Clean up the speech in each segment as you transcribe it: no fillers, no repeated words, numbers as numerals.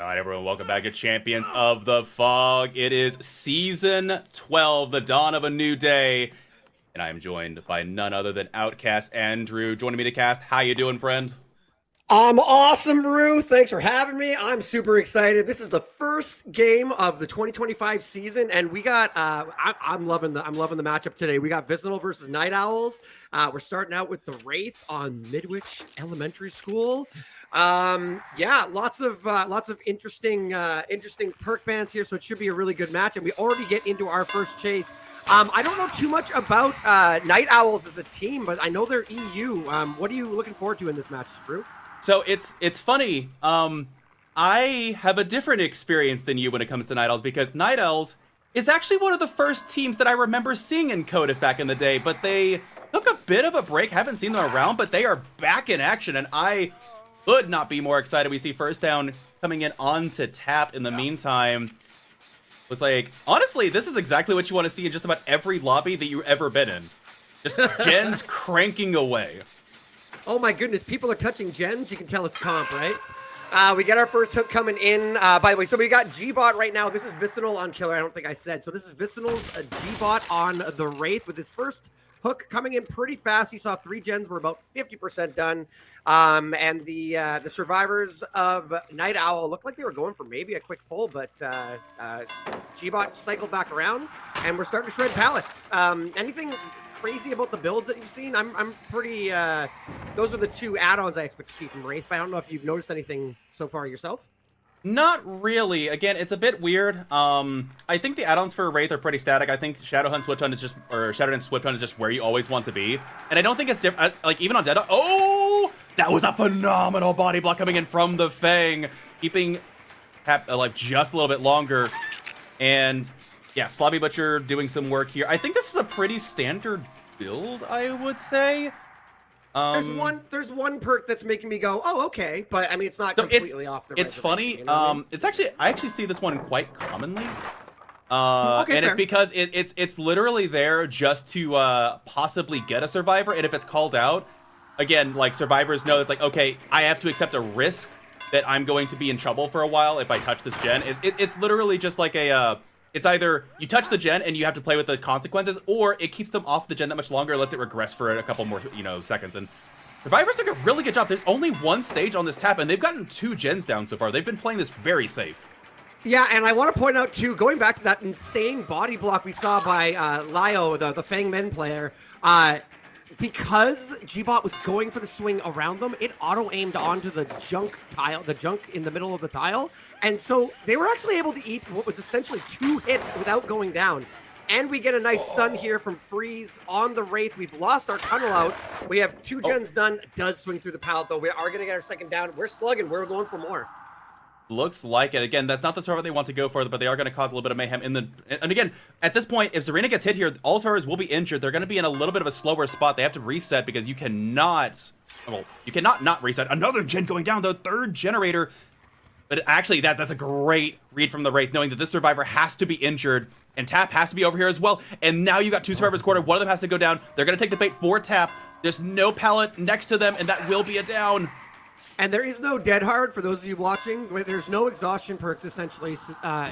All right, everyone, welcome back to Champions of the Fog. It is Season 12, the dawn of a new day, and I am joined by none other than Outcast Andrew. Joining me to cast. How you doing, friend? I'm awesome, Rue. Thanks for having me. I'm super excited. This is the first game of the 2025 season, and we got. I'm loving the matchup today. We got Vicinal versus Night Owls. We're starting out with the Wraith on Midwich Elementary School. Yeah, lots of interesting perk bands here, so it should be a really good match. And we already get into our first chase. I don't know too much about Night Owls as a team, but I know they're EU. What are you looking forward to in this match, Rue? So it's funny. I have a different experience than you when it comes to Night Owls because Night Owls is actually one of the first teams that I remember seeing in Codif back in the day, but they took a bit of a break. Haven't seen them around, but they are back in action, and I could not be more excited. We see first down coming in onto tap in the meantime. Was like, honestly, this is exactly what you want to see in just about every lobby that you've ever been in. Just gens cranking away. Oh my goodness, people are touching gens. You can tell it's comp, right? We get our first hook coming in. By the way, so we got G-Bot right now. This is Vicinal on Killer. I don't think I said. So this is Vicinal's G-Bot on the Wraith with his first hook coming in pretty fast. You saw 3 gens were about 50% done. And the survivors of Night Owl looked like they were going for maybe a quick pull, but G-Bot cycled back around, and we're starting to shred pallets. Anything crazy about the builds that you've seen? I'm pretty those are the 2 add-ons I expect to see from Wraith, but I don't know if you've noticed anything so far yourself. Not really. Again, it's a bit weird. I think the add-ons for Wraith are pretty static. I think Shadowhunt Swift Hunt is just, or Shadowhunt Swift Hunt is just where you always want to be. And I don't think it's different. Like even on Dead. Oh, that was a phenomenal body block coming in from the Fang, keeping Hap alive just a little bit longer. And yeah, Slobby Butcher doing some work here. I think this is a pretty standard build, I would say. There's one perk that's making me go, oh, okay, but I mean it's not completely off the It's funny. You know what I mean? It's actually I actually see this one quite commonly. Okay, and fair. it's because it's literally there just to possibly get a survivor, and if it's called out, again, like survivors know it's like, okay, I have to accept a risk that I'm going to be in trouble for a while if I touch this gen. It's literally just like a it's either you touch the gen and you have to play with the consequences, or it keeps them off the gen that much longer, lets it regress for a couple more, seconds. And survivors took a really good job. There's only 1 stage on this tap, and they've gotten 2 gens down so far. They've been playing this very safe. Yeah, and I want to point out, too, going back to that insane body block we saw by Lyo, the Fang Men player, because G-Bot was going for the swing around them, it auto-aimed onto the junk in the middle of the tile, and so they were actually able to eat what was essentially 2 hits without going down. And we get a nice stun here from Freeze on the Wraith. We've lost our tunnel out. We have 2 gens done. It does swing through the pallet, though. We are going to get our second down. We're slugging. We're going for more. Looks like it. Again, that's not the server they want to go for, but they are going to cause a little bit of mayhem in the... And again, at this point, if Zarina gets hit here, all servers will be injured. They're going to be in a little bit of a slower spot. They have to reset because you cannot... Well, you cannot not reset. Another gen going down, the 3rd generator. But actually, that's a great read from the Wraith, knowing that this survivor has to be injured, and Tap has to be over here as well. And now you got 2 survivors quartered. One of them has to go down. They're going to take the bait for Tap. There's no pallet next to them, and that will be a down. And there is no dead hard for those of you watching. There's no exhaustion perks essentially.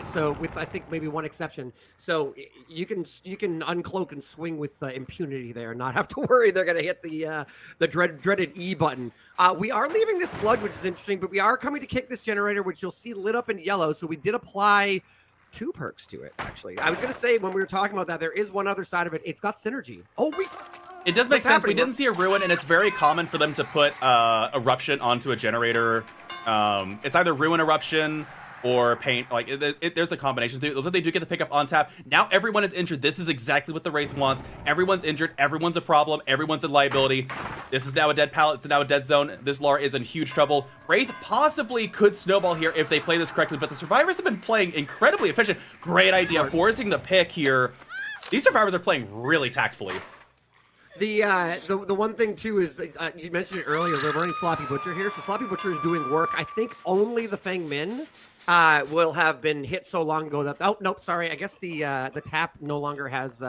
So with I think maybe 1 exception, so you can uncloak and swing with impunity there, and not have to worry they're gonna hit the dreaded E button. We are leaving this slug, which is interesting, but we are coming to kick this generator, which you'll see lit up in yellow. So we did apply 2 perks to it. Actually, I was gonna say when we were talking about that, there is one other side of it. It's got synergy. It does make sense. We didn't see a Ruin, and it's very common for them to put Eruption onto a generator. It's either Ruin Eruption or Paint. Like, there's a combination. Those they do get the pickup on tap. Now everyone is injured. This is exactly what the Wraith wants. Everyone's injured. Everyone's a problem. Everyone's a liability. This is now a dead pallet. It's now a dead zone. This Lar is in huge trouble. Wraith possibly could snowball here if they play this correctly, but the survivors have been playing incredibly efficient. Great idea. Forcing the pick here. These survivors are playing really tactfully. The one thing too is you mentioned it earlier. We're running Sloppy Butcher here, so Sloppy Butcher is doing work. I think only the Fang Min will have been hit so long ago that nope, sorry. I guess the tap no longer has.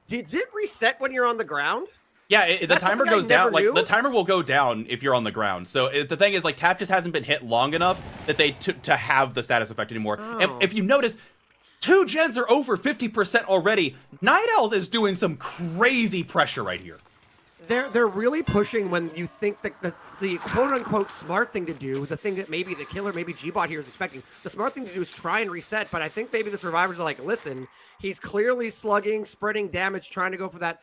Did it reset when you're on the ground? Yeah, the timer goes down. Like the timer will go down if you're on the ground. So the thing is, like, tap just hasn't been hit long enough that they to have the status effect anymore. Oh. And if you notice, 2 gens are over 50% already. Night Owls is doing some crazy pressure right here. They're really pushing when you think that the quote-unquote smart thing to do, the thing that maybe the killer, maybe G-Bot here is expecting, the smart thing to do is try and reset, but I think maybe the survivors are like, listen, he's clearly slugging, spreading damage, trying to go for that.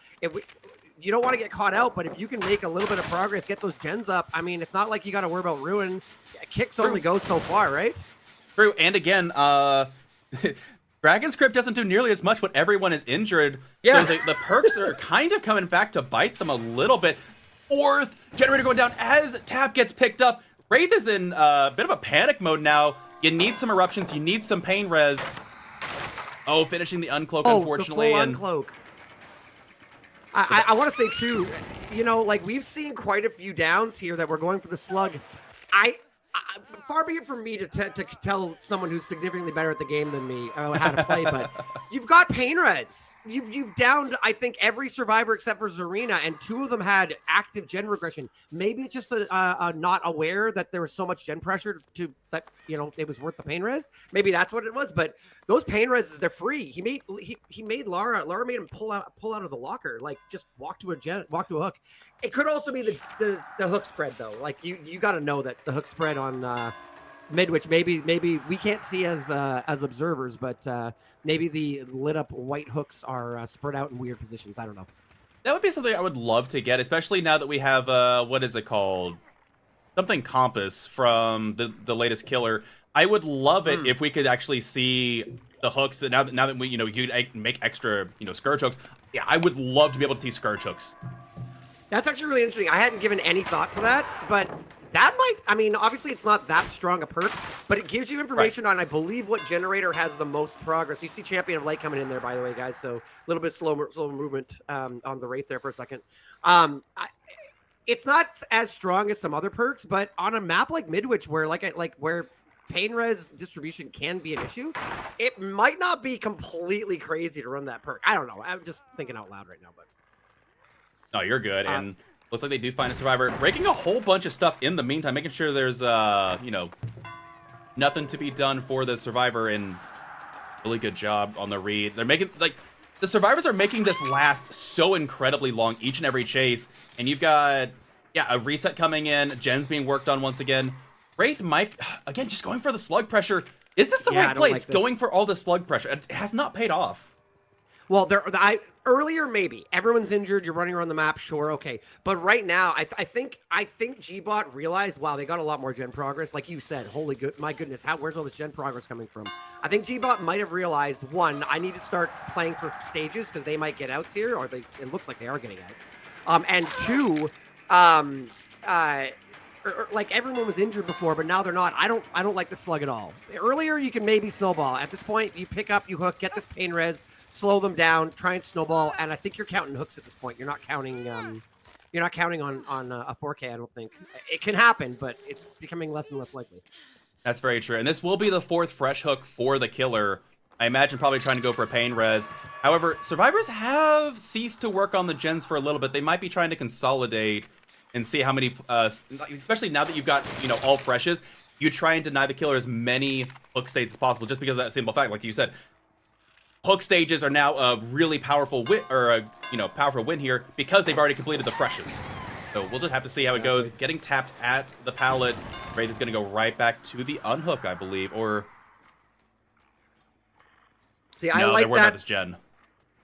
You don't want to get caught out, but if you can make a little bit of progress, get those gens up, I mean, it's not like you got to worry about Ruin. Kicks only go so far, right? True, and again, Dragon's Crypt doesn't do nearly as much when everyone is injured. Yeah. So the perks are kind of coming back to bite them a little bit. 4th generator going down as tap gets picked up. Wraith is in a bit of a panic mode now. You need some eruptions. You need some pain res. Oh, finishing the uncloak, unfortunately. The full uncloak. I want to say, too, you know, like, we've seen quite a few downs here that we're going for the slug. Far be it from me to tell someone who's significantly better at the game than me how to play, but you've got pain res. You've downed, I think, every survivor except for Zarina, and 2 of them had active gen regression. Maybe it's just not aware that there was so much gen pressure that, you know, it was worth the pain res. Maybe that's what it was, but those pain reses, they're free. He made Lara made him pull out of the locker, like just walk to a hook. It could also be the hook spread, though. Like, you got to know that the hook spread on Midwich, maybe we can't see as observers, but maybe the lit up white hooks are spread out in weird positions. I don't know. That would be something I would love to get, especially now that we have what is it called? Something compass from the latest killer. I would love it if we could actually see the hooks. Now that we, you know, you make extra, you know, scourge hooks. Yeah, I would love to be able to see scourge hooks. That's actually really interesting. I hadn't given any thought to that, but that might, I mean, obviously it's not that strong a perk, but it gives you information on, I believe, what generator has the most progress. You see Champion of Light coming in there, by the way, guys, so a little bit slow movement on the Wraith there for a second. It's not as strong as some other perks, but on a map like Midwich, where where pain res distribution can be an issue, it might not be completely crazy to run that perk. I don't know. I'm just thinking out loud right now, but. No, you're good, and looks like they do find a survivor. Breaking a whole bunch of stuff in the meantime, making sure there's, you know, nothing to be done for the survivor, and really good job on the read. They're making, like, the survivors are making this last so incredibly long each and every chase, and you've got, yeah, a reset coming in, gens being worked on once again. Wraith might, again, just going for the slug pressure. Is this the right play? It's going for all the slug pressure. It has not paid off. Well, earlier maybe everyone's injured. You're running around the map, sure, okay. But right now, I think G-Bot realized, wow, they got a lot more gen progress. Like you said, my goodness, where's all this gen progress coming from? I think G-Bot might have realized, one, I need to start playing for stages because they might get outs here, or it looks like they are getting outs. And 2, like everyone was injured before, but now they're not. I don't like the slug at all. Earlier, you can maybe snowball. At this point, you pick up, you hook, get this pain res, slow them down, try and snowball, and I think you're counting hooks at this point. You're not counting on a 4K. I don't think it can happen, but it's becoming less and less likely. That's very true, and this will be the 4th fresh hook for the killer. I imagine probably trying to go for a pain res. However, survivors have ceased to work on the gens for a little bit. They might be trying to consolidate and see how many, especially now that you've got, you know, all freshes, you try and deny the killer as many hook states as possible, just because of that simple fact. Like you said, hook stages are now a really powerful win, or a, you know, powerful win here because they've already completed the freshes. So we'll just have to see how it goes. Getting tapped at the pallet. Wraith is going to go right back to the unhook, I believe, or see, I like they're worried about this gen.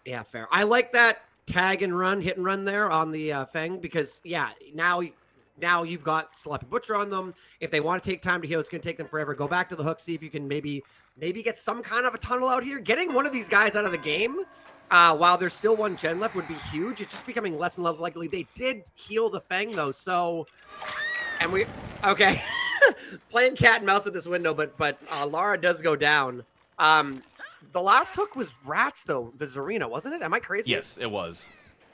Yeah, fair. I like that tag and run, hit and run there on the Feng, because yeah, now you've got Sloppy Butcher on them. If they want to take time to heal, it's going to take them forever. Go back to the hook, see if you can maybe get some kind of a tunnel out here. Getting one of these guys out of the game while there's still 1 gen left would be huge. It's just becoming less and less likely. They did heal the Feng though, so okay. Playing cat and mouse at this window, but Lara does go down. The last hook was Rats, though, the Zarina, wasn't it? Am I crazy? Yes, it was.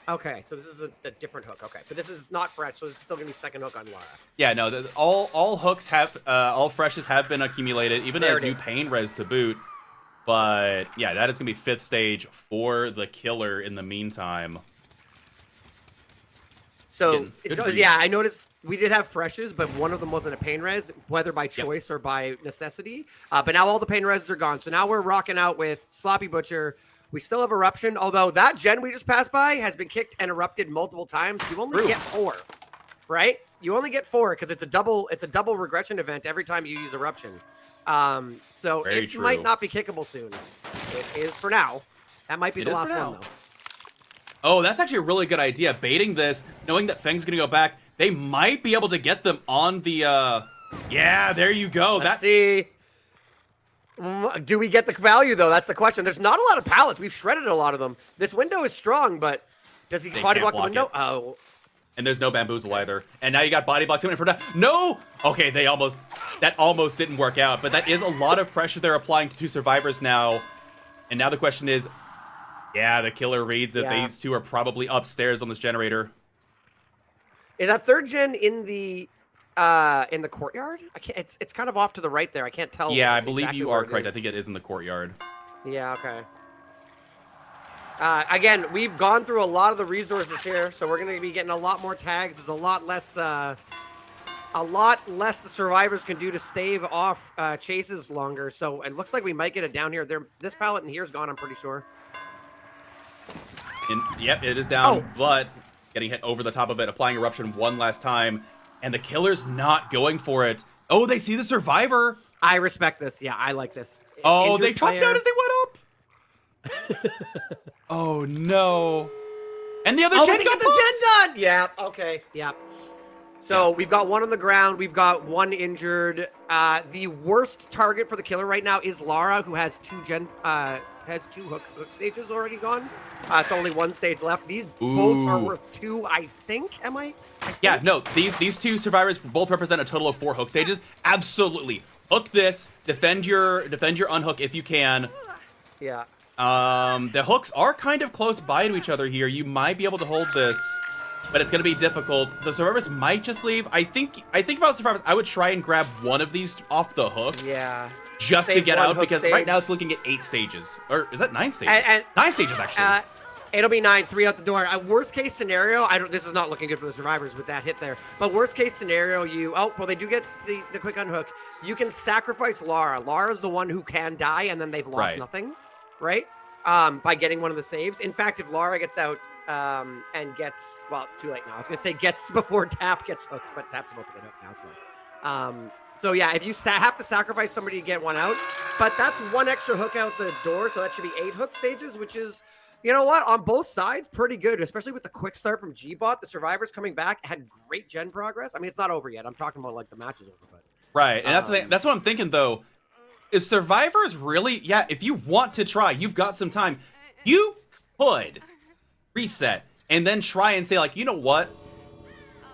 Okay, so this is a different hook. Okay, but this is not fresh, so this is still going to be second hook on Lara. Yeah, no, all hooks have, all freshes have been accumulated, even a new pain res to boot. But yeah, that is going to be 5th stage for the killer in the meantime. So, Good yeah, I noticed we did have freshes, but one of them wasn't a pain res, whether by choice or by necessity. But now all the pain reses are gone. So now we're rocking out with Sloppy Butcher. We still have Eruption, although that gen we just passed by has been kicked and erupted multiple times. You only get 4, right? You only get 4 because it's a double regression event every time you use Eruption. So it might not be kickable soon. It is for now. That might be the last one, though. Oh, that's actually a really good idea. Baiting this, knowing that Feng's going to go back, they might be able to get them on the, Yeah, there you go. Let's see. Do we get the value, though? That's the question. There's not a lot of pallets. We've shredded a lot of them. This window is strong, but does he body block the window? Oh. And there's no bamboozle either. And now you got body blocks coming in for that. No! Okay, that almost didn't work out, but that is a lot of pressure they're applying to 2 survivors now. And now the question is, yeah, the killer reads that these 2 are probably upstairs on this generator. Is that 3rd gen in the courtyard? I can't. It's kind of off to the right there. I can't tell. Yeah, I believe you are correct. I think it is in the courtyard. Yeah. Okay. Again, we've gone through a lot of the resources here, so we're going to be getting a lot more tags. There's a lot less the survivors can do to stave off chases longer. So it looks like we might get it down here. This pallet in here is gone, I'm pretty sure. Yep, it is down, but getting hit over the top of it, applying Eruption one last time, and the killer's not going for it. Oh, they see the survivor. I respect this. Yeah, I like this. Oh, they dropped down as they went up. Oh, no. And the other gen got the gen done. Yeah, okay, yeah. So we've got 1 on the ground. We've got 1 injured. The worst target for the killer right now is Lara, who has 2 hook stages already gone. So only 1 stage left. These both are worth 2, I think. Am I? Yeah, no. These 2 survivors both represent a total of 4 hook stages. Absolutely. Hook this. Defend your unhook if you can. Yeah. The hooks are kind of close by to each other here. You might be able to hold this, but it's going to be difficult. The survivors might just leave. I think if I was survivors, I would try and grab one of these off the hook. Yeah. Just to get out, because right now it's looking at 8 stages. Or is that 9 stages? 9 stages, actually. It'll be 9, 3 out the door. Worst case scenario, this is not looking good for the survivors with that hit there. But worst case scenario, they do get the quick unhook. You can sacrifice Lara. Lara's the one who can die, and then they've lost nothing, right? By getting one of the saves. In fact, if Lara gets out and gets, well, too late now. I was going to say gets before Tap gets hooked, but Tap's about to get hooked now, so. So yeah, if you have to sacrifice somebody to get one out, but that's 1 extra hook out the door, so that should be 8 hook stages, which is, you know what, on both sides, pretty good, especially with the quick start from Gbot. The survivors coming back had great gen progress. I mean, it's not over yet. I'm talking about like the match is over, but right, and that's the thing. That's what I'm thinking though. Is survivors really? Yeah, if you want to try, you've got some time. You could reset and then try and say like, you know what?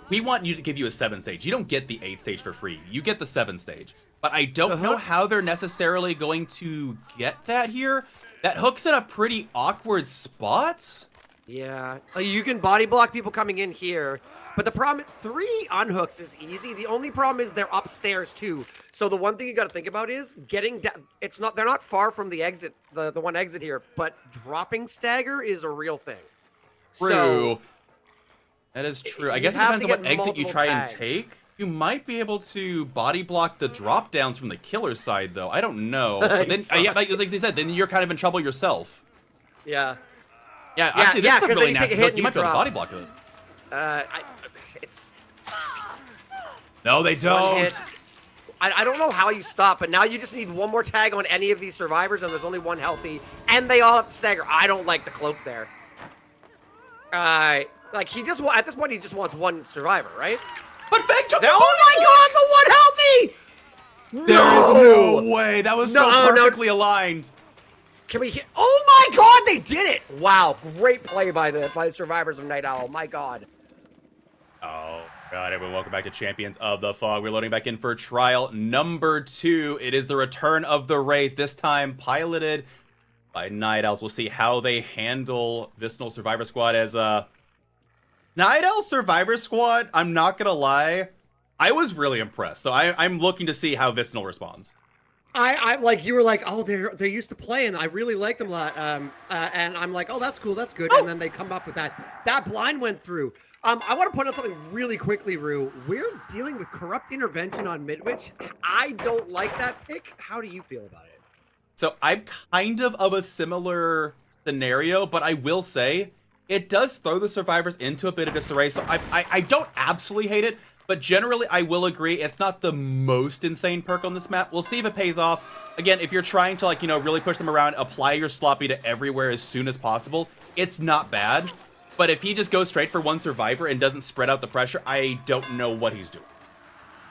We want you to give you a 7 stage. You don't get the 8 stage for free. You get the 7 stage. But I don't know how they're necessarily going to get that here. That hook's in a pretty awkward spot. Yeah. You can body block people coming in here. But the problem, 3 unhooks is easy. The only problem is they're upstairs too. So the one thing you got to think about is getting down. They're not far from the exit, the one exit here, but dropping stagger is a real thing. True. So, that is true. I guess it depends on what exit you try and take. You might be able to body block the drop downs from the killer's side, though. I don't know. But then, yeah, like they said, then you're kind of in trouble yourself. Yeah. Yeah, actually, this is a really nasty hook. You might be able to body block this. No, they don't. I don't know how you stop, but now you just need 1 more tag on any of these survivors, and there's only 1 healthy, and they all have to stagger. I don't like the cloak there. Like, at this point, he just wants 1 survivor, right? But Feng took the oh my god, the 1 healthy! There is no way. That was so perfectly aligned. Can we hit? Oh my god, they did it! Wow, great play by the survivors of Night Owl. My god. Oh god, everyone, welcome back to Champions of the Fog. We're loading back in for trial number 2. It is the return of the Wraith, this time piloted by Night Owls. We'll see how they handle Vicinal Survivor Squad as Night Owl Survivor Squad, I'm not gonna lie, I was really impressed. So I'm looking to see how Vicinal responds. I like you were like, oh, they're used to playing. I really like them a lot. And I'm like, oh, that's cool, that's good. And then they come up with that. That blind went through. I want to point out something really quickly, Rue. We're dealing with corrupt intervention on Midwich. I don't like that pick. How do you feel about it? So I'm kind of a similar scenario, but I will say it does throw the survivors into a bit of disarray. So I don't absolutely hate it, but generally I will agree it's not the most insane perk on this map. We'll see if it pays off. Again, if you're trying to like, really push them around, apply your sloppy to everywhere as soon as possible, it's not bad. But if he just goes straight for one survivor and doesn't spread out the pressure, I don't know what he's doing.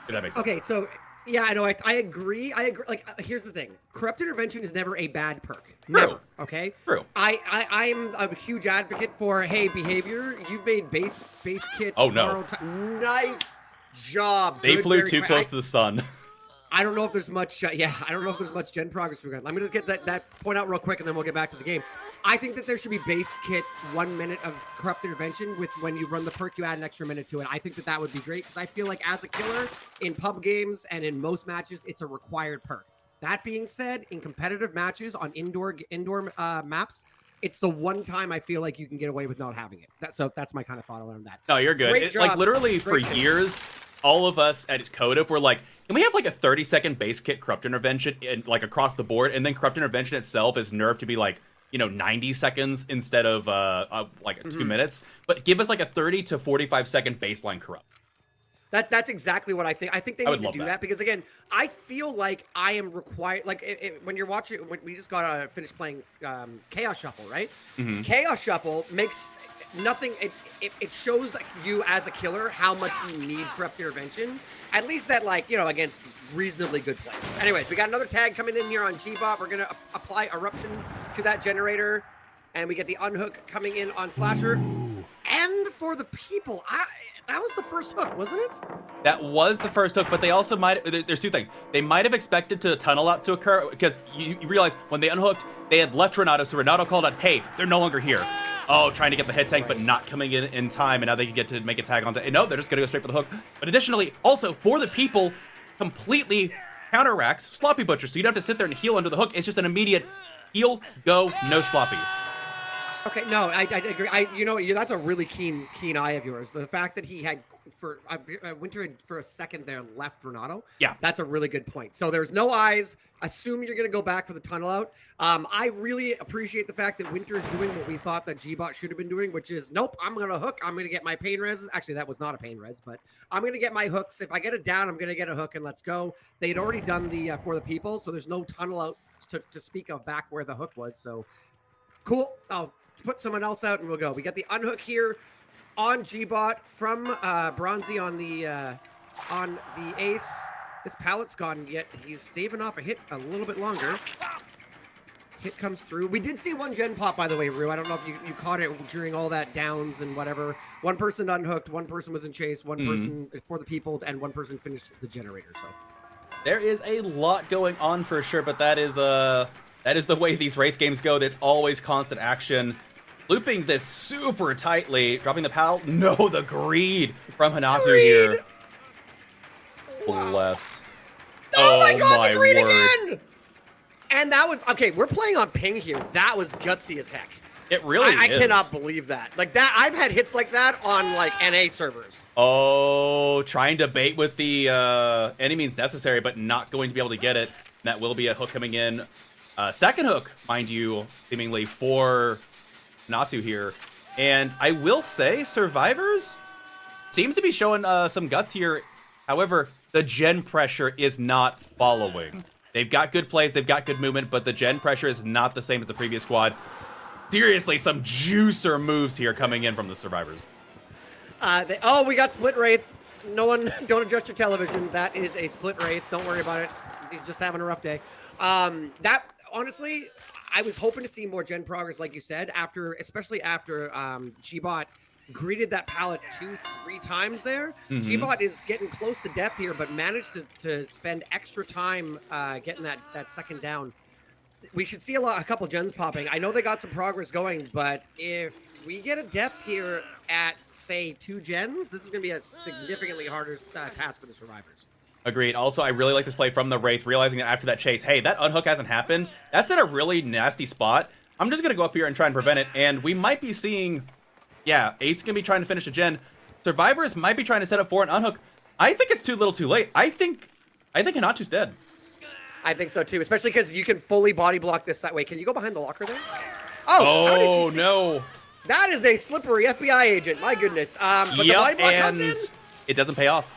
If that makes sense. Okay, so yeah, I know. I agree. I agree. Like, here's the thing: corrupt intervention is never a bad perk. Never. Okay. True. I'm a huge advocate for hey behavior. You've made base kit. Oh no. Nice job. They flew too close to the sun. I don't know if there's much. I don't know if there's much gen progress we're going. Let me just get that point out real quick, and then we'll get back to the game. I think that there should be base kit 1 minute of corrupt intervention with when you run the perk, you add an extra minute to it. I think that would be great because I feel like as a killer in pub games and in most matches, it's a required perk. That being said, in competitive matches on indoor maps, it's the one time I feel like you can get away with not having it. That's my kind of thought around that. No, you're good. Like literally for years, all of us at Codev were like, can we have like a 30-second base kit corrupt intervention like across the board, and then corrupt intervention itself is nerfed to be like 90 seconds instead of like 2 minutes, but give us like a 30 to 45 second baseline corrupt. That's exactly what I think. I think they need to do that because again, I feel like I am required. Like when you're watching, when we just got finished playing Chaos Shuffle, right? Mm-hmm. Chaos Shuffle makes nothing. It shows you as a killer how much you need corrupt intervention. At least that against reasonably good players. Anyways, we got another tag coming in here on Gbot. We're gonna apply eruption to that generator, and we get the unhook coming in on Slasher. Ooh. And for the people, that was the first hook, wasn't it? That was the first hook, but they also there's two things. They might have expected to tunnel out to occur, because you realize when they unhooked, they had left Renato, so Renato called out, hey, they're no longer here. Oh, trying to get the head tank, but not coming in time, and now they can get to make a tag onto. And no, they're just going to go straight for the hook. But additionally, also, for the people, completely counteracts Sloppy Butcher, so you don't have to sit there and heal under the hook. It's just an immediate heal, go, no sloppy. Okay, no, I agree. That's a really keen eye of yours. The fact that he had Winter for a second there left Renato. Yeah, that's a really good point. So there's no eyes. Assume you're going to go back for the tunnel out. I really appreciate the fact that Winter is doing what we thought that Gbot should have been doing, which is nope. I'm going to hook. I'm going to get my pain res. Actually, that was not a pain res, but I'm going to get my hooks. If I get it down, I'm going to get a hook and let's go. They had already done the for the people, so there's no tunnel out to speak of back where the hook was. So cool. I'll put someone else out and we'll go. We got the unhook here on Gbot from Bronzy on the ace. This pallet's gone, yet he's staving off a hit a little bit longer. Hit comes through. We did see one gen pop, by the way, Rue. I don't know if you caught it during all that downs and whatever. One person unhooked, one person was in chase, one person for the people, and one person finished the generator. So there is a lot going on for sure, but that is the way these Wraith games go. That's always constant action. Looping this super tightly, dropping the pal. No, the greed from Hanatu here. Wow. Bless. Oh my god, the greed again! And that was, okay, we're playing on ping here. That was gutsy as heck. It really is. I cannot believe that. Like that, I've had hits like that on like NA servers. Oh, trying to bait with the any means necessary, but not going to be able to get it. That will be a hook coming in. Second hook, mind you, seemingly for Natsu here. And I will say, Survivors seems to be showing some guts here. However, the gen pressure is not following. They've got good plays, they've got good movement, but the gen pressure is not the same as the previous squad. Seriously, some juicer moves here coming in from the Survivors. We got split Wraith. No one, don't adjust your television. That is a split Wraith. Don't worry about it. He's just having a rough day. That, honestly, I was hoping to see more gen progress, like you said, especially after Gbot greeted that pallet 2-3 times there. Gbot is getting close to death here, but managed to spend extra time getting that second down. We should see a couple gens popping. I know they got some progress going, but if we get a death here at, say, 2 gens, this is going to be a significantly harder task for the Survivors. Agreed. Also, I really like this play from the Wraith, realizing that after that chase, hey, that unhook hasn't happened. That's in a really nasty spot. I'm just going to go up here and try and prevent it, and we might be seeing, yeah, Ace can be trying to finish a gen. Survivors might be trying to set up for an unhook. I think it's too little too late. I think Hinatu's dead. I think so too, especially because you can fully body block this that way. Can you go behind the locker there? Oh no. That is a slippery FBI agent. My goodness. But the body block comes in. It doesn't pay off.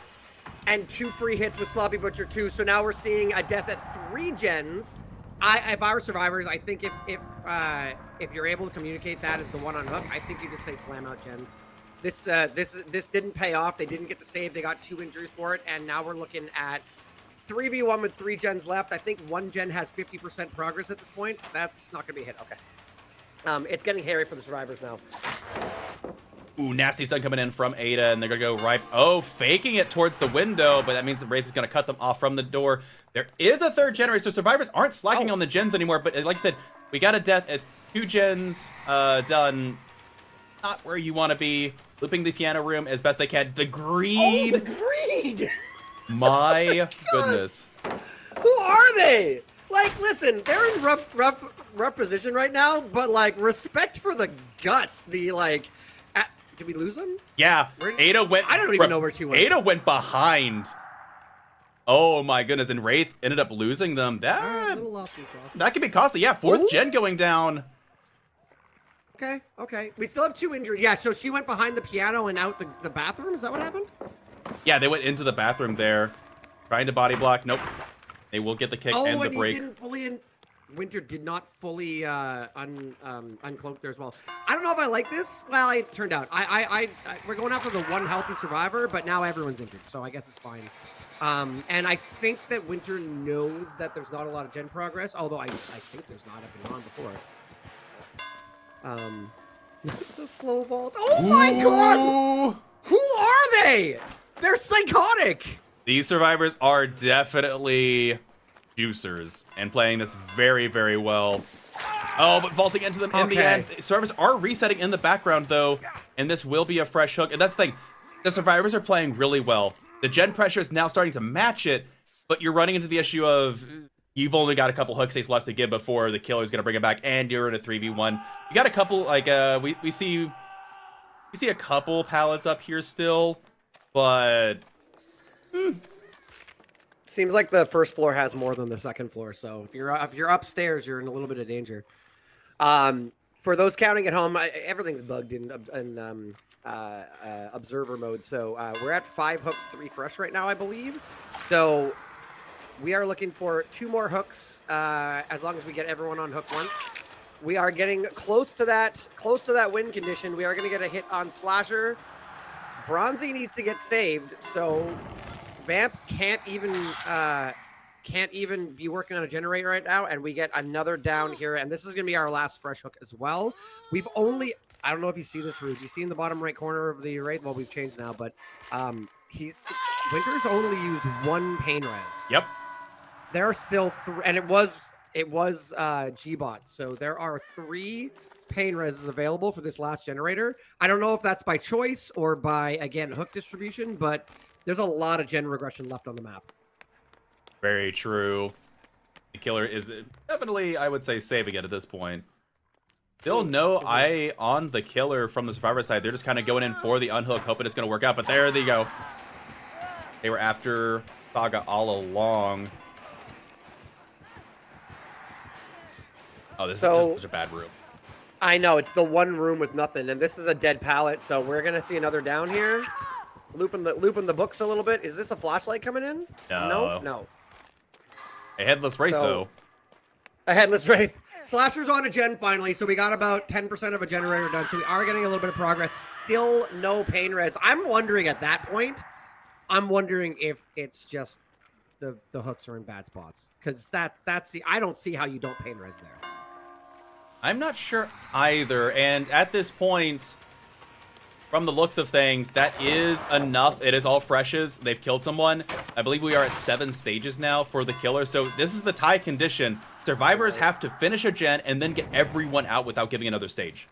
And 2 free hits with Sloppy Butcher 2. So now we're seeing a death at 3 gens. If I were Survivors, I think if you're able to communicate that as the one on hook, I think you just say slam out gens. This didn't pay off. They didn't get the save. They got 2 injuries for it, and now we're looking at 3v1 with 3 gens left. I think 1 gen has 50% progress at this point. That's not gonna be a hit. Okay. It's getting hairy for the Survivors now. Ooh, nasty stun coming in from Ada, and they're gonna go right. Oh, faking it towards the window, but that means the Wraith is gonna cut them off from the door. There is a 3rd generator, so Survivors aren't slacking on the gens anymore. But like I said, we got a death at 2 gens done. Not where you want to be. Looping the piano room as best they can. The greed. Oh, the greed. My goodness. Who are they? Like, listen, they're in rough position right now, but like, respect for the guts. The like. Did we lose them? Yeah, Ada went. I don't even know where she went. Ada went behind. Oh my goodness, and Wraith ended up losing them. That could be costly. Yeah, 4th gen going down. Okay. We still have 2 injured. Yeah, so she went behind the piano and out the bathroom. Is that what happened? Yeah, they went into the bathroom there, trying to body block. Nope. They will get the kick and the break. He didn't fully Winter did not fully uncloak there as well. I don't know if I like this. Well, it turned out. We're going after the 1 healthy survivor, but now everyone's injured, so I guess it's fine. And I think that Winter knows that there's not a lot of gen progress, although I think there's not. I've been on before. The slow vault. Oh my god! Who are they? They're psychotic! These survivors are definitely juicers and playing this very, very well. Oh, but vaulting into them in the end. Survivors are resetting in the background, though, and this will be a fresh hook. And that's the thing. The survivors are playing really well. The gen pressure is now starting to match it, but you're running into the issue of you've only got a couple hook saves left to give before the killer's going to bring it back, and you're in a 3v1. You got a couple, like, we see a couple pallets up here still, but... Seems like the first floor has more than the second floor, so if you're upstairs, you're in a little bit of danger. For those counting at home, everything's bugged in observer mode, so we're at 5 hooks, 3 fresh right now, I believe. So we are looking for 2 more hooks, as long as we get everyone on hook once. We are getting close to that win condition. We are going to get a hit on Slasher. Bronzy needs to get saved, so Vamp can't even be working on a generator right now, and we get another down here, and this is going to be our last fresh hook as well. We've only, I don't know if you see this, Rude. You see in the bottom right corner of the Wraith? Well, we've changed now, but Winter's only used 1 pain res. Yep. There are still 3, and it was G-Bot, so there are 3 pain reses available for this last generator. I don't know if that's by choice or by, again, hook distribution, but there's a lot of gen regression left on the map. Very true. The killer is definitely, I would say, saving it at this point. Still no eye on the killer from the survivor side. They're just kind of going in for the unhook, hoping it's going to work out. But there they go. They were after Saga all along. Oh, this is such a bad room. I know. It's the 1 room with nothing. And this is a dead pallet. So we're going to see another down here. Looping the books a little bit. Is this a flashlight coming in? No. A headless Wraith, though. A headless Wraith. Slasher's on a gen finally, so we got about 10% of a generator done. So we are getting a little bit of progress. Still no pain res. I'm wondering at that point, if it's just the hooks are in bad spots. Because I don't see how you don't pain res there. I'm not sure either. And at this point, from the looks of things, that is enough. It is all freshes. They've killed someone. I believe we are at 7 stages now for the killer. So this is the tie condition. Survivors have to finish a gen and then get everyone out without giving another stage.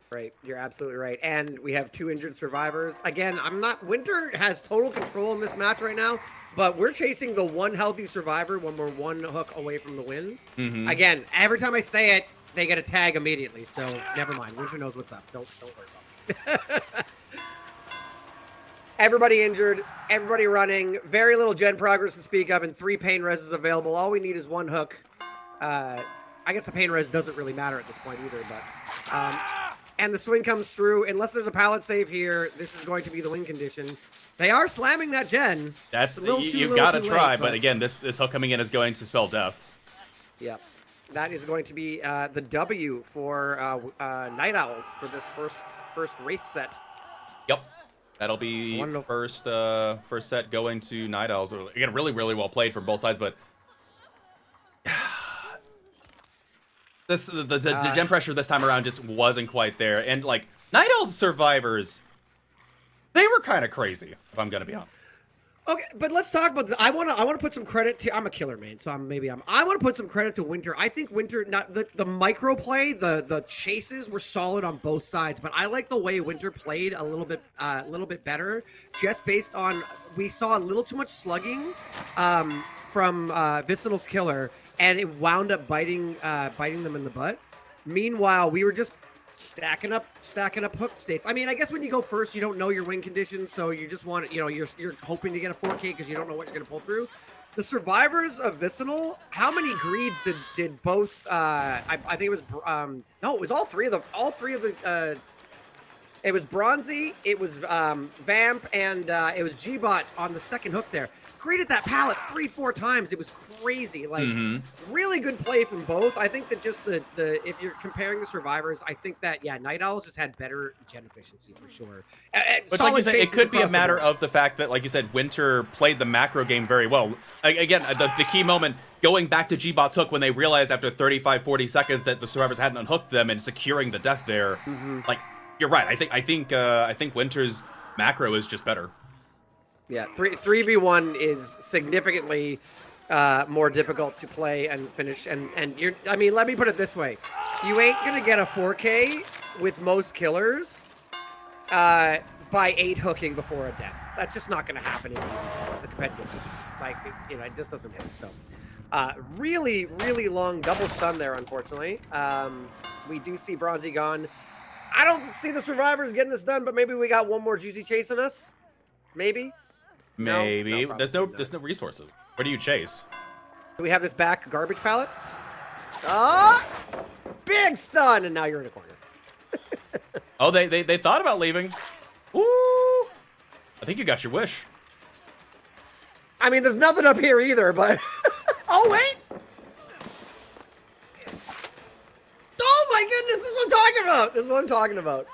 Right, you're absolutely right. And we have 2 injured survivors. Again, Winter has total control in this match right now, but we're chasing the 1 healthy survivor when we're 1 hook away from the win. Again, every time I say it, they get a tag immediately, so never mind. Winter knows what's up. Don't worry about it. Everybody injured, everybody running, very little gen progress to speak of, and 3 pain reses available. All we need is 1 hook. I guess the pain res doesn't really matter at this point either, but... and the swing comes through. Unless there's a pallet save here, this is going to be the win condition. They are slamming that gen. That's you've got to try, but again, this hook coming in is going to spell death. Yep. That is going to be the W for Night Owls for this first Wraith set. Yep. That'll be first set going to Night Owls. Again, really, really well played from both sides, but the gen pressure this time around just wasn't quite there. And like Night Owls survivors, they were kind of crazy, if I'm gonna be honest. Okay, but let's talk about this. I wanna put some credit to. I'm a killer main, so I want to put some credit to Winter. I think Winter, not the micro play, the chases were solid on both sides, but I like the way Winter played a little bit better, just based on we saw a little too much slugging from Vicinal's killer, and it wound up biting them in the butt. Meanwhile, we were just stacking up hook states. I mean, I guess when you go first, you don't know your win conditions, so you just want to, you're hoping to get a 4K because you don't know what you're going to pull through. The survivors of Vicinal, how many greeds did both? I think it was no, it was all three of the. It was Bronzy, it was Vamp, and it was G-Bot on the second hook there. Greeted that pallet 3-4 times. It was crazy. Like really good play from both. I think that just the if you're comparing the survivors, I think that Night Owls just had better gen efficiency for sure. But like you said, it could be a matter of the fact that, like you said, Winter played the macro game very well. Again, the key moment going back to G-Bot's hook when they realized after 35-40 seconds that the survivors hadn't unhooked them and securing the death there. Like you're right. I think Winter's macro is just better. Yeah, 3v1 is significantly more difficult to play and finish. And you're, I mean, let me put it this way: you ain't gonna get a 4K with most killers by 8 hooking before a death. That's just not gonna happen in the competitive. Like, it just doesn't work. So, really, really long double stun there. Unfortunately, we do see Bronzy gone. I don't see the survivors getting this done, but maybe we got one more juicy chasing us. Maybe. Maybe. No, there's no resources. Where do you chase? Do we have this back garbage pallet? Ah! Big stun, and now you're in a corner. Oh, they thought about leaving. Ooh! I think you got your wish. I mean, there's nothing up here either, but... Oh, wait! Oh my goodness, this is what I'm talking about! This is what I'm talking about.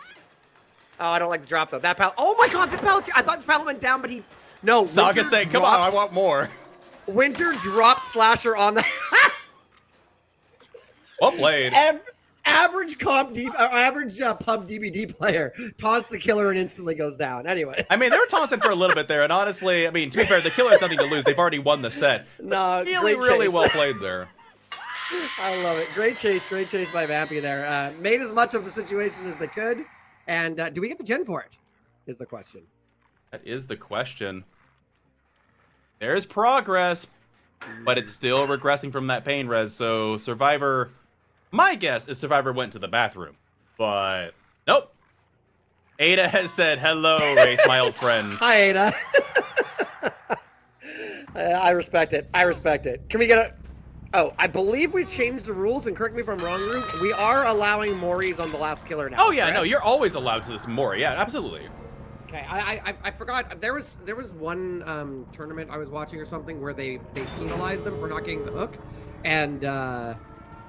Oh, I don't like the drop, though. That pallet... Oh my god, this pallet... I thought this pallet went down, but he... No, Saga saying, come on, I want more. Winter dropped Slasher on the... Well played. Average pub DBD player taunts the killer and instantly goes down. Anyways. I mean, they were taunting for a little bit there, and honestly, I mean, to be fair, the killer has nothing to lose. They've already won the set. No, really well played there. I love it. Great chase by Vampy there. Made as much of the situation as they could. And do we get the gen for it? Is the question. That is the question. There's progress, but it's still regressing from that pain res. So Survivor, my guess is Survivor went to the bathroom, but nope. Ada has said, hello, Wraith, my old friend. Hi, Ada. I respect it. Can we get a... Oh, I believe we changed the rules, and correct me if I'm wrong, Rue. We are allowing Moris on the last killer now. Oh, yeah, correct? No, you're always allowed to this Mori. Yeah, absolutely. Okay, I forgot. There was one tournament I was watching or something where they penalized them for not getting the hook, and that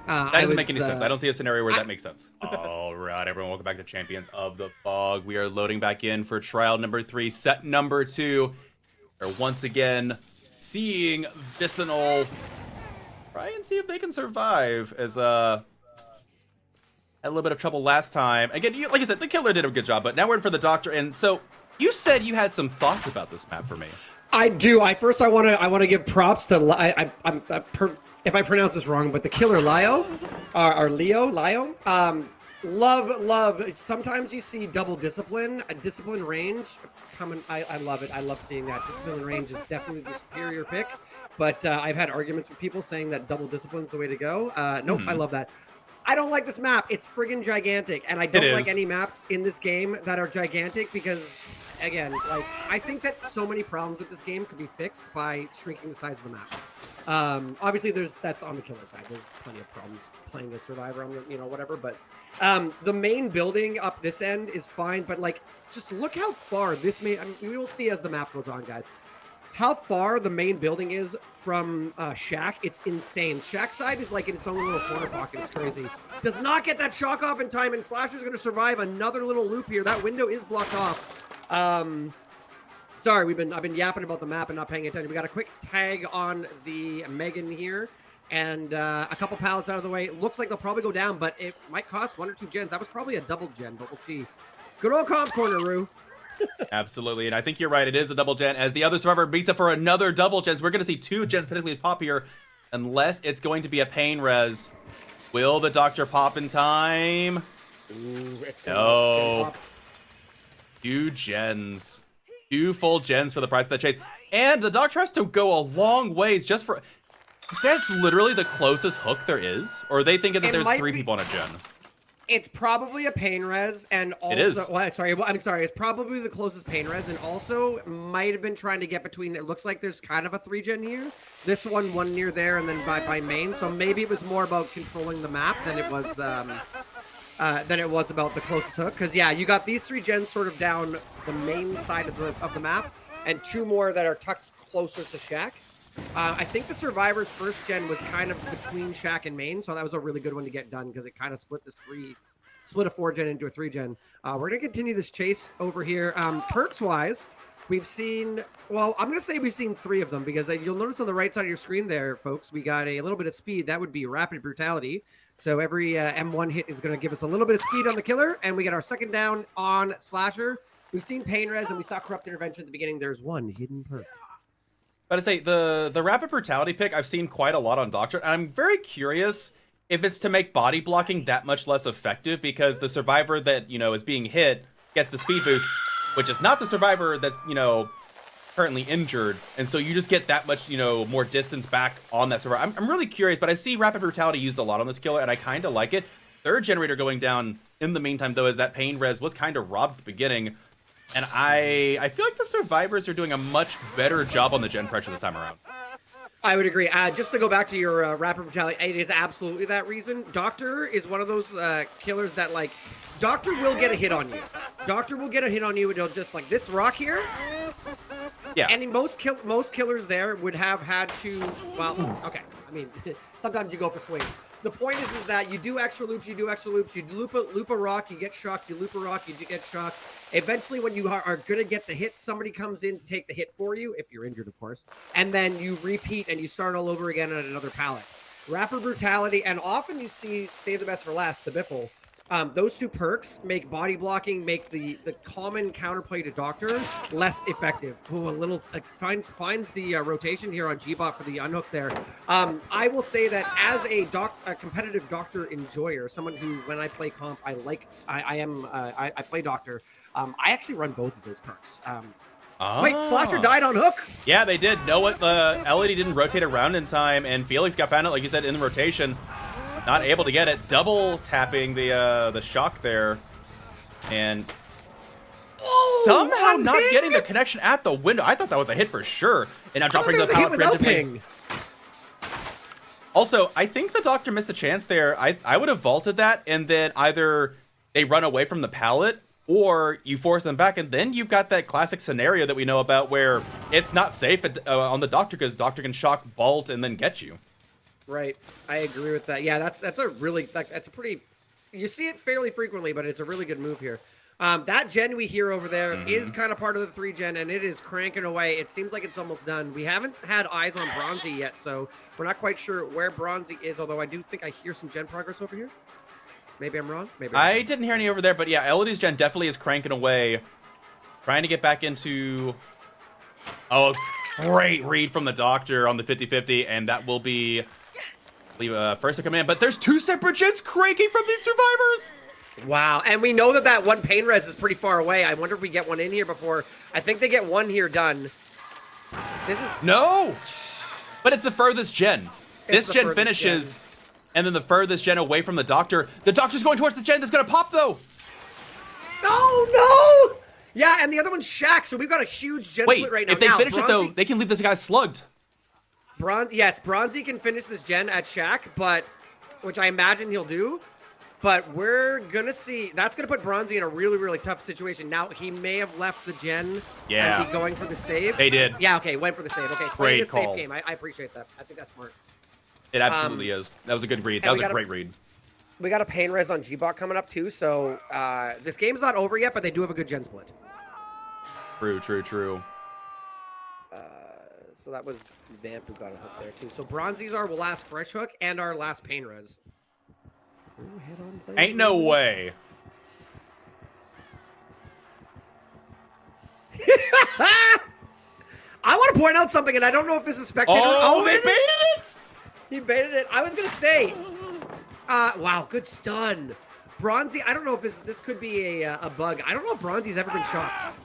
doesn't make any sense. I don't see a scenario where that makes sense. All right, everyone, welcome back to Champions of the Fog. We are loading back in for trial number 3, set number 2. We're once again seeing Vicinal try and see if they can survive, as had a little bit of trouble last time. Again, like you said, the killer did a good job, but now we're in for the doctor. And so you said you had some thoughts about this map for me. I do. I want to give props to if I pronounce this wrong, but the killer Lio, or Lio. Love. Sometimes you see double discipline, a discipline range coming. I love it. I love seeing that. Discipline range is definitely the superior pick. But I've had arguments with people saying that double discipline is the way to go. Nope, I love that. I don't like this map. It's friggin' gigantic, and I don't like any maps in this game that are gigantic because, again, like I think that so many problems with this game could be fixed by shrinking the size of the maps. Obviously, that's on the killer side. There's plenty of problems playing a survivor on the whatever. But the main building up this end is fine, but like just look how far this main. I mean, we will see as the map goes on, guys. How far the main building is from Shack, it's insane. Shack's side is like in its own little corner pocket. It's crazy. Does not get that shock off in time, and Slasher's going to survive another little loop here. That window is blocked off. Sorry, I've been yapping about the map and not paying attention. We got a quick tag on the Megan here, and a couple pallets out of the way. It looks like they'll probably go down, but it might cost 1 or 2 gens. That was probably a double gen, but we'll see. Good old comp corner, Rue. Absolutely, and I think you're right. It is a double gen as the other survivor beats up for another double gens. We're going to see 2 gens potentially pop here, unless it's going to be a pain res. Will the doctor pop in time? Ooh, no. 2 gens. 2 full gens for the price of the chase. And the doctor has to go a long ways just for... That's literally the closest hook there is? Or are they thinking that there's 3 people on a gen? It's probably a pain res, and also... It is. Well, I'm sorry. It's probably the closest pain res, and also might have been trying to get between... It looks like there's kind of a 3-gen here. This one near there, and then by main. So maybe it was more about controlling the map than it was about the closest hook. Because, yeah, you got these 3 gens sort of down the main side of the map, and 2 more that are tucked closer to Shack. I think the Survivor's first gen was kind of between Shack and main, so that was a really good one to get done because it kind of split a 4-gen into a 3-gen. We're going to continue this chase over here. Perks-wise, we've seen, well, I'm going to say we've seen 3 of them because you'll notice on the right side of your screen there, folks, we got a little bit of speed. That would be Rapid Brutality. So every M1 hit is going to give us a little bit of speed on the killer, and we get our second down on Slasher. We've seen Pain Res, and we saw Corrupt Intervention at the beginning. There's 1 hidden perk. But I say the Rapid Brutality pick I've seen quite a lot on Doctor, and I'm very curious if it's to make body blocking that much less effective because the survivor that, is being hit gets the speed boost, which is not the survivor that's, currently injured. And so you just get that much, more distance back on that survivor. I'm really curious, but I see Rapid Brutality used a lot on this killer, and I kind of like it. Third generator going down in the meantime, though, is that Pain Res was kind of robbed at the beginning. And I feel like the survivors are doing a much better job on the gen pressure this time around. I would agree. Just to go back to your Rapid Brutality, it is absolutely that reason. Doctor is one of those killers that, like, Doctor will get a hit on you. Doctor will get a hit on you, and he'll just, like, this rock here. Yeah. And most killers there would have had to, well, okay. I mean, sometimes you go for swings. The point is that you do extra loops, you loop a rock, you get shocked, you loop a rock, you get shocked. Eventually, when you are going to get the hit, somebody comes in to take the hit for you, if you're injured, of course. And then you repeat and you start all over again on another pallet. Rapid Brutality, and often you see Save the Best for Last, the Biffle. Those 2 perks make body blocking, make the common counterplay to Doctor less effective. Ooh, a little finds the rotation here on G-Bot for the unhook there. I will say that as a competitive Doctor enjoyer, someone who, when I play comp, I play Doctor. I actually run both of those perks. Wait, Slasher died on hook? Yeah, they did. No, what the LED didn't rotate around in time, and Felix got found out, like you said, in the rotation. Not able to get it. Double tapping the shock there. And somehow not getting the connection at the window. I thought that was a hit for sure. And now dropping the pallet for ping. Also, I think the Doctor missed a chance there. I would have vaulted that, and then either they run away from the pallet, or you force them back, and then you've got that classic scenario that we know about where it's not safe on the Doctor because Doctor can shock, vault, and then get you. Right, I agree with that. Yeah, that's a pretty. You see it fairly frequently, but it's a really good move here. That gen we hear over there is kind of part of the 3-gen, and it is cranking away. It seems like it's almost done. We haven't had eyes on Bronzy yet, so we're not quite sure where Bronzy is. Although I do think I hear some gen progress over here. Maybe I'm wrong. I didn't hear any over there, but yeah, Elodie's gen definitely is cranking away, trying to get back into. Oh, great read from the Doctor on the 50-50, and that will be. Leave first to come in, but there's 2 separate gens cranking from these survivors. Wow, and we know that one pain res is pretty far away. I wonder if we get one in here before. I think they get one here done. This is... No! But it's the furthest gen. This gen finishes, and then the furthest gen away from the doctor. The doctor's going towards the gen that's going to pop, though. No! Yeah, and the other one's Shaq, so we've got a huge gen split right now. If they finish it, though, they can leave this guy slugged. Yes, Bronzy can finish this gen at Shaq, but which I imagine he'll do. But we're going to see. That's going to put Bronzy in a really, really tough situation. Now, he may have left the gen and be going for the save. They did. Yeah, okay, went for the save. Okay, playing a safe game. I appreciate that. I think that's smart. It absolutely is. That was a good read. That was a great read. We got a pain res on G-Bot coming up, too. So this game's not over yet, but they do have a good gen split. True. So that was Vamp who got a hook there, too. So Bronzy's our last fresh hook and our last pain res. Ooh, ain't no way. I want to point out something, and I don't know if this is spectator. Oh, they baited it! He baited it. I was going to say, wow, good stun. Bronzy, I don't know if this could be a bug. I don't know if Bronzy's ever been shocked.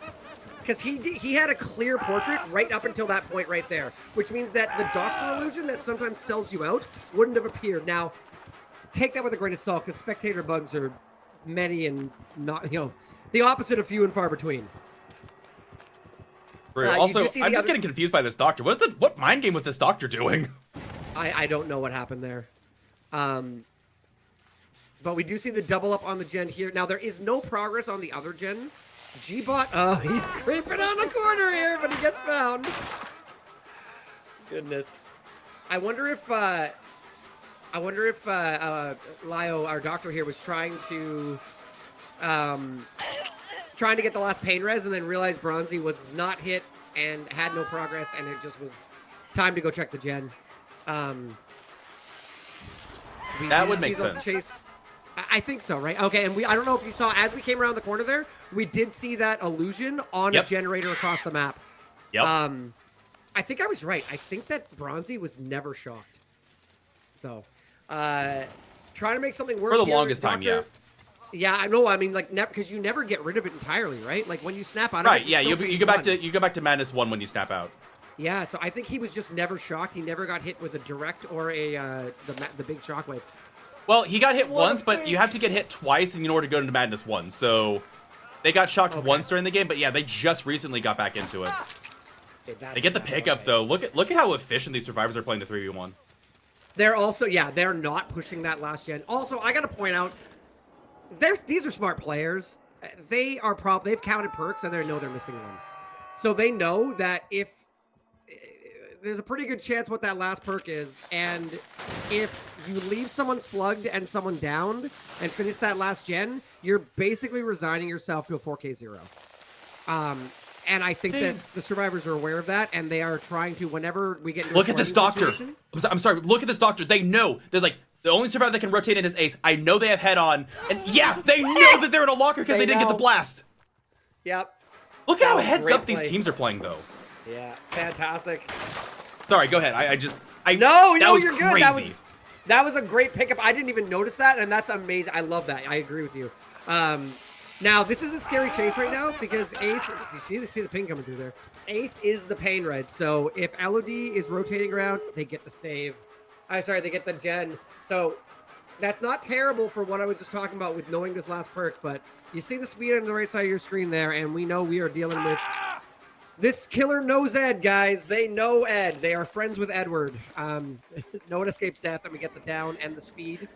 Because he had a clear portrait right up until that point right there, which means that the doctor illusion that sometimes sells you out wouldn't have appeared. Now, take that with a grain of salt, because spectator bugs are many and not, the opposite of few and far between. Also, I'm just getting confused by this doctor. What mind game was this doctor doing? I don't know what happened there. But we do see the double up on the gen here. Now, there is no progress on the other gen. G-Bot, he's creeping on the corner here, but he gets found. Goodness. I wonder if Lio, our doctor here, was trying to get the last pain res and then realized Bronzy was not hit and had no progress, and it just was time to go check the gen. That would make sense. Chase. I think so, right? Okay, and I don't know if you saw, as we came around the corner there, we did see that illusion on a generator across the map. Yep. I think I was right. I think that Bronzy was never shocked. So, trying to make something work for the longest time, yeah. Yeah, I know. I mean, like, because you never get rid of it entirely, right? Like when you snap out of it, right? Yeah, you go back to -1 when you snap out. Yeah, so I think he was just never shocked. He never got hit with a direct or the big shockwave. Well, he got hit once, but you have to get hit twice in order to go into -1. So they got shocked once during the game, but yeah, they just recently got back into it. Okay, they get the pickup though. Look at how efficient these survivors are playing the 3v1. They're also, they're not pushing that last gen. Also, I got to point out, these are smart players. They've counted perks and they know they're missing one. So they know that if there's a pretty good chance what that last perk is, and if you leave someone slugged and someone downed and finish that last gen, you're basically resigning yourself to a 4K0. And I think that the survivors are aware of that, and they are trying to, whenever we get into look at this doctor. I'm sorry, look at this doctor. They know there's like the only survivor that can rotate in is Ace. I know they have head on, and yeah, they know that they're in a locker because they didn't get the blast. Yep. Look at how heads up these teams are playing though. Yeah, fantastic. Sorry, go ahead. No, you're good. That was a great pickup. I didn't even notice that, and that's amazing. I love that. I agree with you. Now, this is a scary chase right now because Ace, you see the ping coming through there. Ace is the pain red, so if LOD is rotating around, they get the save. They get the gen. So that's not terrible for what I was just talking about with knowing this last perk, but you see the speed on the right side of your screen there, and we know we are dealing with... This killer knows Ed, guys. They know Ed. They are friends with Edward. No one escapes death, and we get the down and the speed.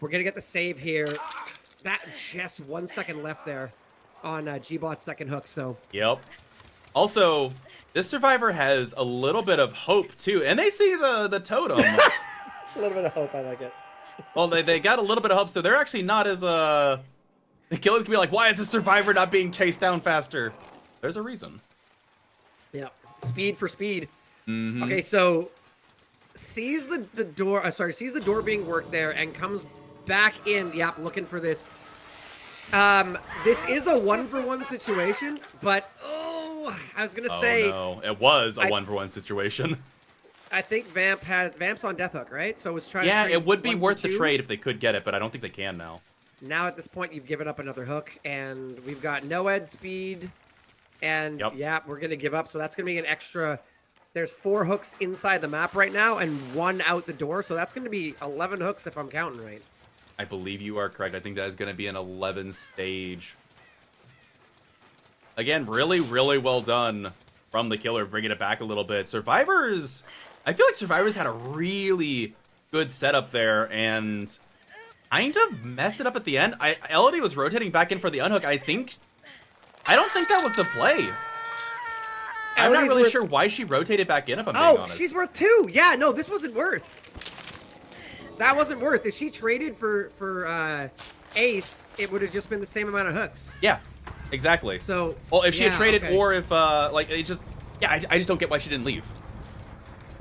We're going to get the save here. That just 1 second left there on G-Bot's second hook, so... Yep. Also, this survivor has a little bit of hope, too. And they see the totem. A little bit of hope. I like it. Well, they got a little bit of hope, so they're actually not as... The killers can be like, why is the survivor not being chased down faster? There's a reason. Yeah, speed for speed. Mm-hmm. Okay, so sees the door. Sees the door being worked there and comes back in. Yep, looking for this. This is a 1-for-1 situation, but I was gonna say. Oh no, it was a 1-for-1 situation. I think Vamp's on death hook, right? So it's trying. Yeah, to it would be worth the trade if they could get it, but I don't think they can now. Now at this point, you've given up another hook, and we've got no ed speed, and yeah, we're gonna give up. So that's gonna be an extra. There's 4 hooks inside the map right now, and 1 out the door. So that's gonna be 11 hooks if I'm counting right. I believe you are correct. I think that is gonna be an 11 stage. Again, really, really well done from the killer, bringing it back a little bit. Survivors, I feel like Survivors had a really good setup there, and kind of messed it up at the end. Elodie was rotating back in for the unhook. I don't think that was the play. I'm not really sure why she rotated back in, if I'm being honest. Oh, she's worth 2. Yeah, no, this wasn't worth. That wasn't worth. If she traded for Ace, it would have just been the same amount of hooks. Yeah, exactly. So, well, if she had traded, or if like it just, yeah, I just don't get why she didn't leave.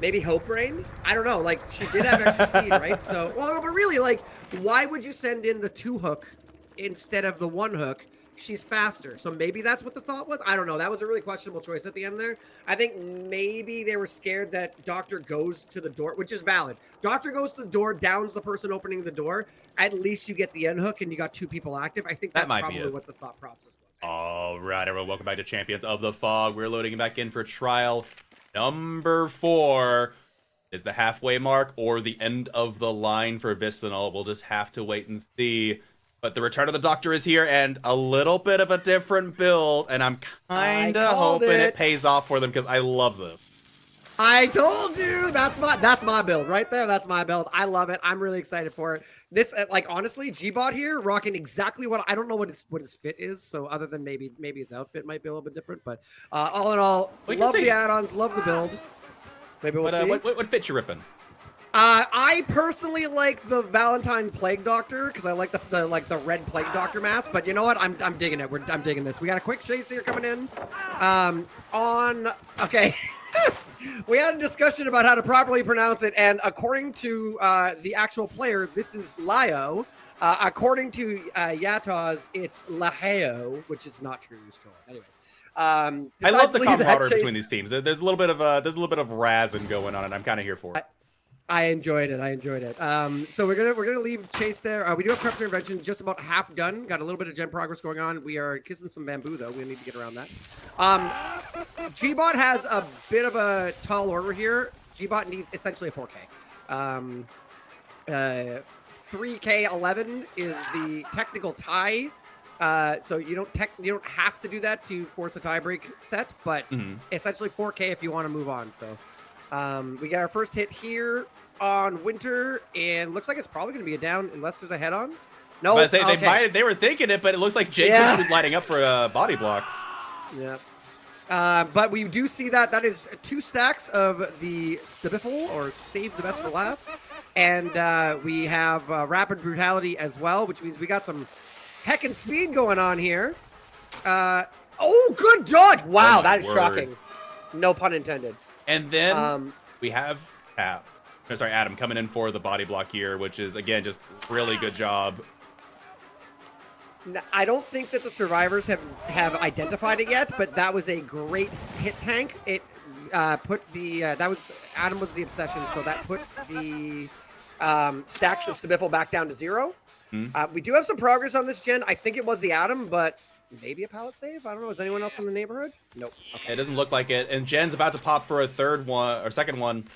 Maybe Hope Rain? I don't know. Like, she did have extra speed, right? So, well, but really, like, why would you send in the 2 hook instead of the 1 hook? She's faster. So maybe that's what the thought was. I don't know. That was a really questionable choice at the end there. I think maybe they were scared that Doctor goes to the door, which is valid. Doctor goes to the door, downs the person opening the door. At least you get the end hook and you got 2 people active. I think that's probably what the thought process was. All right, everyone. Welcome back to Champions of the Fog. We're loading back in for trial number 4. Is the halfway mark or the end of the line for Vicinal? We'll just have to wait and see. But the return of the Doctor is here, and a little bit of a different build, and I'm kind of hoping it pays off for them because I love this. I told you that's my build right there. That's my build. I love it. I'm really excited for it. This, like, honestly, G-Bot here rocking exactly what I don't know what his fit is. So other than maybe his outfit might be a little bit different, but all in all, love the add-ons, love the build. Maybe we'll see. What fit you ripping? I personally like the Valentine Plague Doctor because I like the red Plague Doctor mask. But you know what? I'm digging it. I'm digging this. We got a quick chase here coming in. Okay. We had a discussion about how to properly pronounce it, and according to the actual player, this is Lio. According to Yataz, it's Laheo, which is not true. Anyways, I love the camaraderie between these teams. There's a little bit of razzing going on, and I'm kind of here for it. I enjoyed it. So we're gonna leave Chase there. We do have prep intervention just about half done. Got a little bit of gen progress going on. We are kissing some bamboo though. We need to get around that. G-Bot has a bit of a tall order here. G-Bot needs essentially a 4K. 3K 11 is the technical tie. So you don't have to do that to force a tiebreak set, but essentially 4K if you want to move on. So. We got our first hit here on Winter, and looks like it's probably going to be a down unless there's a head-on. No, I say they were thinking it, but it looks like Jake was lighting up for a body block. Yeah. But we do see that is 2 stacks of the Stabiffle, or Save the Best for Last, and we have Rapid Brutality as well, which means we got some heckin' speed going on here. Oh, good dodge! Wow, that is shocking. No pun intended. And then we have Adam coming in for the body block here, which is, again, just really good job. I don't think that the survivors have identified it yet, but that was a great hit tank. It put the Adam was the obsession, so that put the stacks of Stabiffle back down to 0. We do have some progress on this gen. I think it was the Adam, but maybe a pallet save? I don't know. Is anyone else in the neighborhood? Nope. Okay. It doesn't look like it. And Jen's about to pop for a second one.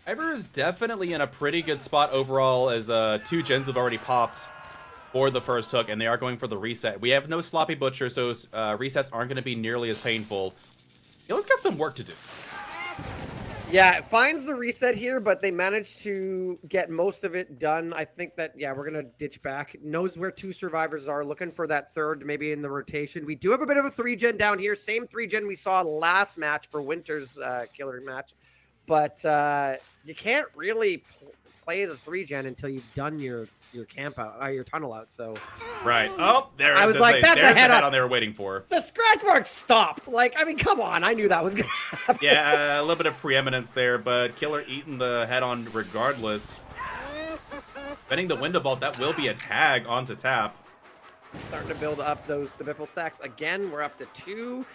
Ivor is definitely in a pretty good spot overall, as 2 gens have already popped for the first hook, and they are going for the reset. We have no Sloppy Butcher, so resets aren't going to be nearly as painful. Gillen's got some work to do. Yeah, it finds the reset here, but they managed to get most of it done. I think that, yeah, we're going to ditch back. Knows where 2 survivors are, looking for that third, maybe in the rotation. We do have a bit of a 3-gen down here. Same 3-gen we saw last match for Winter's killer match. But you can't really play the 3-gen until you've done your camp out, your tunnel out. So right. Oh, there. I was like, that's a head on they were waiting for. The scratch mark stopped. Like, I mean, come on. I knew that was gonna happen. Yeah, a little bit of preeminence there, but Killer eating the head on regardless. Betting the window vault, that will be a tag onto tap. Starting to build up those Stabiffle stacks again. We're up to 2.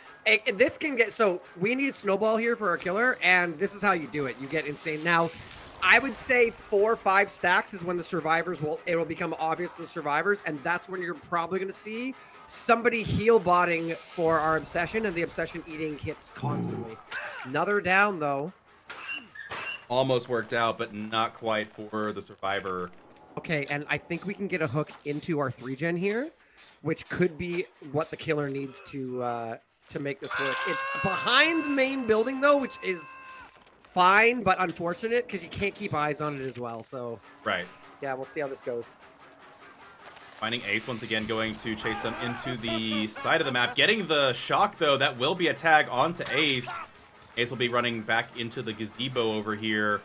This can get, so we need snowball here for our killer, and this is how you do it. You get insane. Now, I would say 4 or 5 stacks is when the survivors it will become obvious to the survivors, and that's when you're probably going to see somebody heal botting for our obsession, and the obsession eating hits constantly. Another down though. Almost worked out, but not quite for the survivor. Okay, and I think we can get a hook into our 3-gen here, which could be what the killer needs to make this work. It's behind the main building though, which is fine, but unfortunate because you can't keep eyes on it as well. So right, yeah, we'll see how this goes. Finding Ace once again, going to chase them into the side of the map. Getting the shock though, that will be a tag onto Ace. Ace will be running back into the gazebo over here,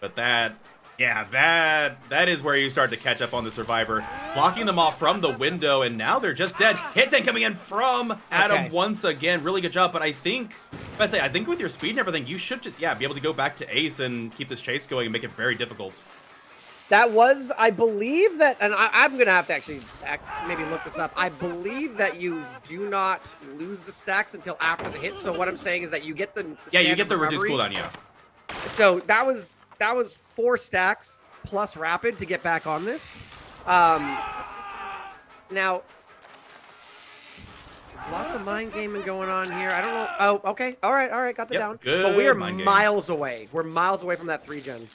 but that is where you start to catch up on the survivor, blocking them off from the window, and now they're just dead. Hit tank coming in from Adam once again. Really good job, but I think with your speed and everything, you should just, be able to go back to Ace and keep this chase going and make it very difficult. That was, I believe that, and I'm going to have to actually maybe look this up. I believe that you do not lose the stacks until after the hit. So what I'm saying is that you get the you get the reduced cooldown, yeah. So that was 4 stacks plus rapid to get back on this. Now, lots of mind gaming going on here. I don't know. Oh, okay. All right. Got the down. Good, but we are miles away. We're miles away from that 3-gen.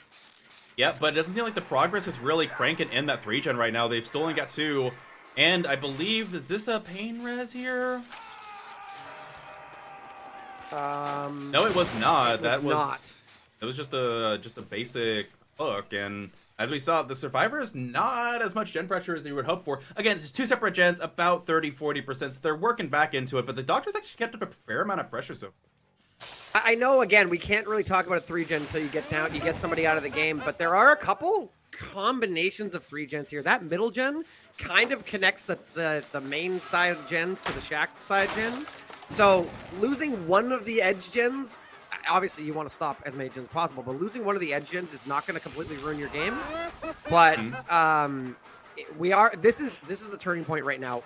Yeah, but it doesn't seem like the progress is really cranking in that 3-gen right now. They've still only got 2. And I believe, is this a pain res here? No, it was not. It was just a basic hook, and as we saw, the survivor is not as much gen pressure as you would hope for. Again, it's 2 separate gens, about 30-40%, so they're working back into it, but the doctors actually kept up a fair amount of pressure. So I know, again, we can't really talk about a 3-gen until you get somebody out of the game, but there are a couple combinations of 3-gens here. That middle gen kind of connects the main side gens to the shack side gen. So losing one of the edge gens, obviously you want to stop as many gens as possible, but losing one of the edge gens is not going to completely ruin your game. But this is the turning point right now.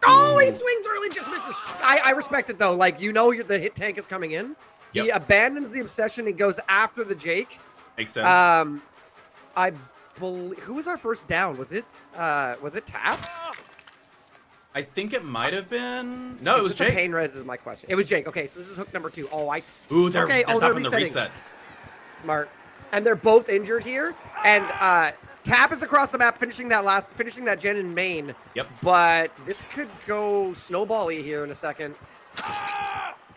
Oh, he swings early, just misses. I respect it though. Like, the hit tank is coming in. Yep. He abandons the obsession and goes after the Jake. Makes sense. I believe, who was our first down? Was it Tap? I think it might have been. No, it was Jake. Pain res is my question. It was Jake. Okay, so this is hook number 2. They're stopping the reset. Smart. And they're both injured here. And Tap is across the map, finishing that gen in main. Yep. But this could go snowball-y here in a second.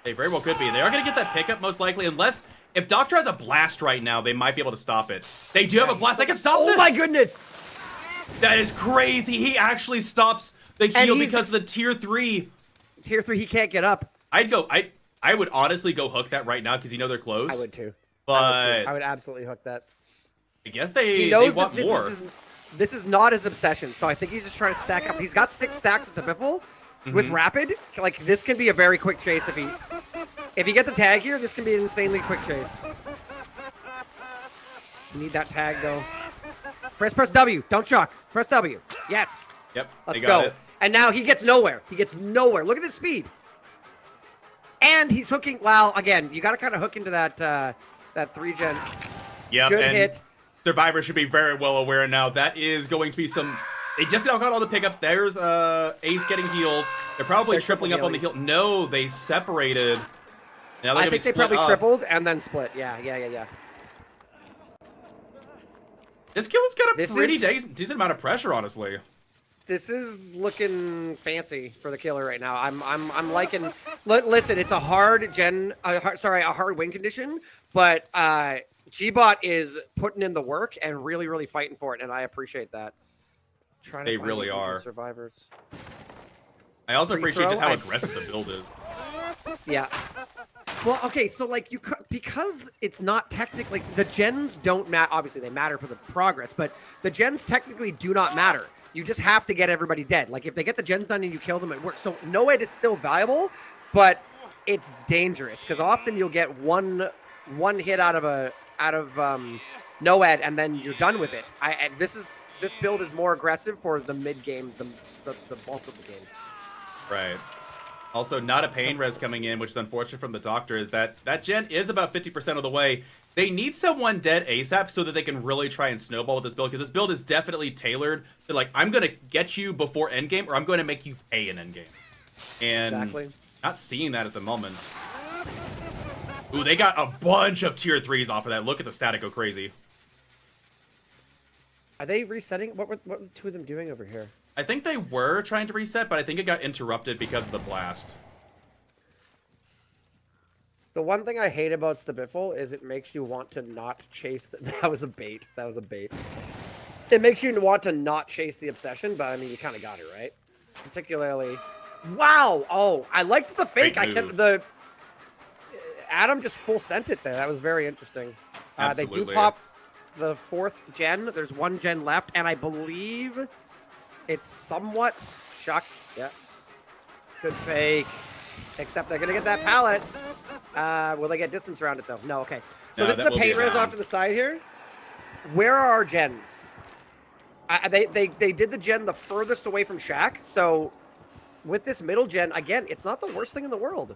They very well could be. They are going to get that pickup most likely, unless if Doctor has a blast right now, they might be able to stop it. They do have a blast. They can stop this. Oh my goodness! That is crazy. He actually stops the heal because of the tier 3. Tier 3, he can't get up. I would honestly go hook that right now because they're close. I would too. But I would absolutely hook that. I guess they want more. This is not his obsession, so I think he's just trying to stack up. He's got 6 stacks at the biffle with rapid. Like, this can be a very quick chase if he gets a tag here. This can be an insanely quick chase. You need that tag though. Press W. Don't shock. Press W. Yes. Yep. Let's go. It. And now he gets nowhere. Look at this speed. And he's hooking. Well, again, you got to kind of hook into that 3-gen. Yep. Good hit. Survivor should be very well aware now. That is going to be some. They just now got all the pickups. There's Ace getting healed. They're probably tripling up on the heal. No, they separated. Now I think they probably tripled and then split. Yeah. This kill has got a pretty decent amount of pressure, honestly. This is looking fancy for the killer right now. I'm liking. Listen, it's a hard hard win condition, but G-Bot is putting in the work and really, really fighting for it, and I appreciate that. They really are. Survivors. I also appreciate just how aggressive the build is. Yeah. Well, okay, so like because it's not technically the gens don't matter. Obviously, they matter for the progress, but the gens technically do not matter. You just have to get everybody dead. Like if they get the gens done and you kill them, it works. So no-ed is still valuable, but it's dangerous because often you'll get one hit out of no-ed and then you're done with it. This build is more aggressive for the mid game, the bulk of the game. Right. Also, not a pain res coming in, which is unfortunate from the doctor, is that gen is about 50% of the way. They need someone dead ASAP so that they can really try and snowball with this build, because this build is definitely tailored to, like, I'm going to get you before endgame, or I'm going to make you pay in endgame. And Exactly. not seeing that at the moment. Ooh, they got a bunch of tier 3s off of that. Look at the static go crazy. Are they resetting? What were the two of them doing over here? I think they were trying to reset, but I think it got interrupted because of the blast. The one thing I hate about Stabiffle is it makes you want to not chase... That was a bait. That was a bait. It makes you want to not chase the obsession, but I mean, you kind of got it, right? Particularly... Wow! Oh, I liked the fake. I kept the... Adam just full sent it there. That was very interesting. They do pop the 4th gen. There's 1 gen left, and I believe it's somewhat... Shock. Yeah. Good fake. Except they're going to get that pallet. Will they get distance around it, though? No, okay. So this is a paint res off to the side here. Where are our gens? They did the gen the furthest away from Shack, so with this middle gen, again, it's not the worst thing in the world.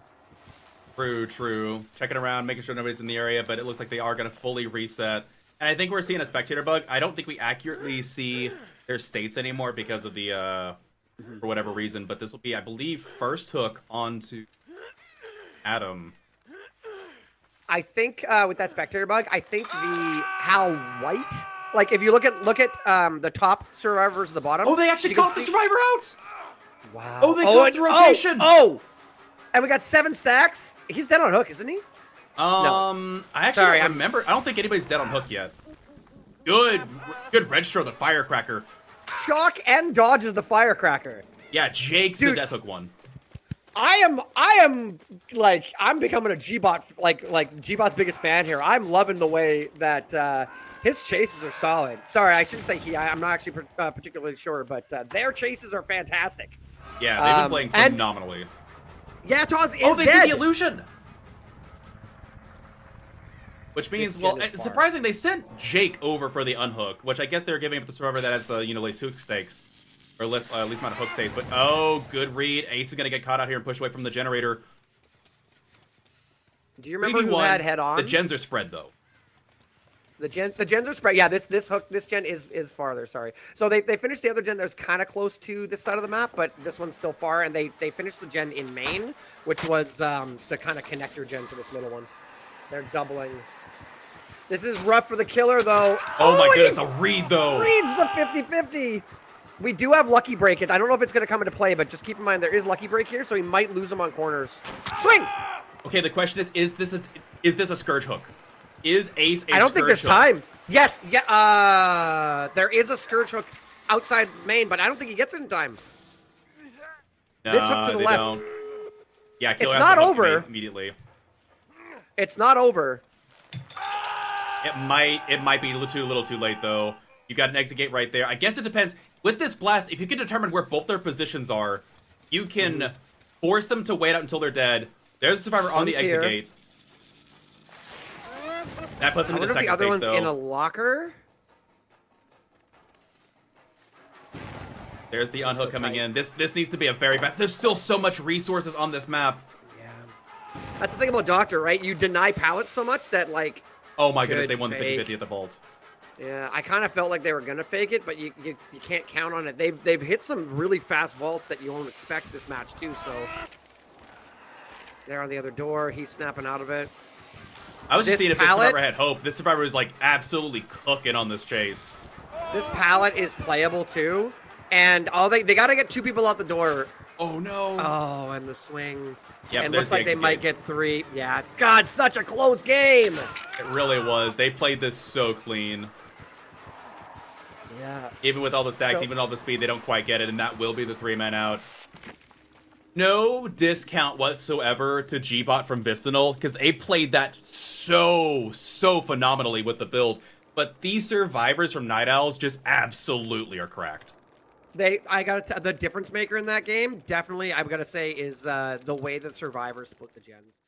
True. Checking around, making sure nobody's in the area, but it looks like they are going to fully reset. And I think we're seeing a spectator bug. I don't think we accurately see their states anymore because of the, for whatever reason, but this will be, I believe, first hook onto Adam. I think with that spectator bug, I think how white, like if you look at the top survivor versus the bottom. Oh, they actually caught the survivor out. Wow. Oh, they caught the rotation. Oh, and we got 7 stacks. He's dead on hook, isn't he? No. I actually don't remember. I don't think anybody's dead on hook yet. Good register of the firecracker. Shock and dodges the firecracker. Yeah, Jake's the death hook one. I am like, I'm becoming a G-Bot, like G-Bot's biggest fan here. I'm loving the way that his chases are solid. Sorry, I shouldn't say he. I'm not actually particularly sure, but their chases are fantastic. Yeah, they've been playing phenomenally. Yeah, Taz is they dead. see the illusion. Which means, well, it's surprising they sent Jake over for the unhook, which I guess they're giving up the survivor that has the, least hook stakes. Or least amount of hook stakes. But, oh, good read. Ace is going to get caught out here and push away from the generator. Do you remember who had head on? The gens are spread, though. The gens are spread. Yeah, this gen is farther, sorry. So they finished the other gen that was kind of close to this side of the map, but this one's still far, and they finished the gen in main, which was the kind of connector gen to this middle one. They're doubling. This is rough for the killer, though. Oh my goodness, a read, though. Reads the 50-50. We do have Lucky Break it. I don't know if it's going to come into play, but just keep in mind there is Lucky Break here, so he might lose him on corners. Swing! Okay, the question is this a Scourge hook? Is Ace a I don't think there's hook? time. Yes, yeah, there is a Scourge hook outside main, but I don't think he gets it in time. No, this hook to the left. Don't. Yeah, killer it's has not to hook over. Immediately. It's not over. It might be a little too late, though. You got an exit gate right there. I guess it depends. With this blast, if you can determine where both their positions are, you can force them to wait out until they're dead. There's a survivor on the exit gate. That puts him in the second stage, though. The other one's in a locker. There's the unhook coming in. This needs to be a very fast. There's still so much resources on this map. Yeah. That's the thing about Doctor, right? You deny pallets so much that, like... Oh my goodness, they won the 50-50 at the vault. Yeah, I kind of felt like they were gonna fake it, but you can't count on it. They've hit some really fast vaults that you won't expect this match too. So there on the other door, he's snapping out of it. I was just seeing if this survivor had hope. This survivor is like absolutely cooking on this chase. This pallet is playable too, and they got to get 2 people out the door. Oh no! Oh, and the swing. Yeah, it looks like they might get 3. Yeah, God, such a close game. It really was. They played this so clean. Yeah. Even with all the stacks, even all the speed, they don't quite get it, and that will be the 3-man out. No discount whatsoever to G-Bot from Vicinal, because they played that so phenomenally with the build. But these survivors from Night Owls just absolutely are cracked. The difference maker in that game, definitely, I've got to say, is the way the survivors split the gens.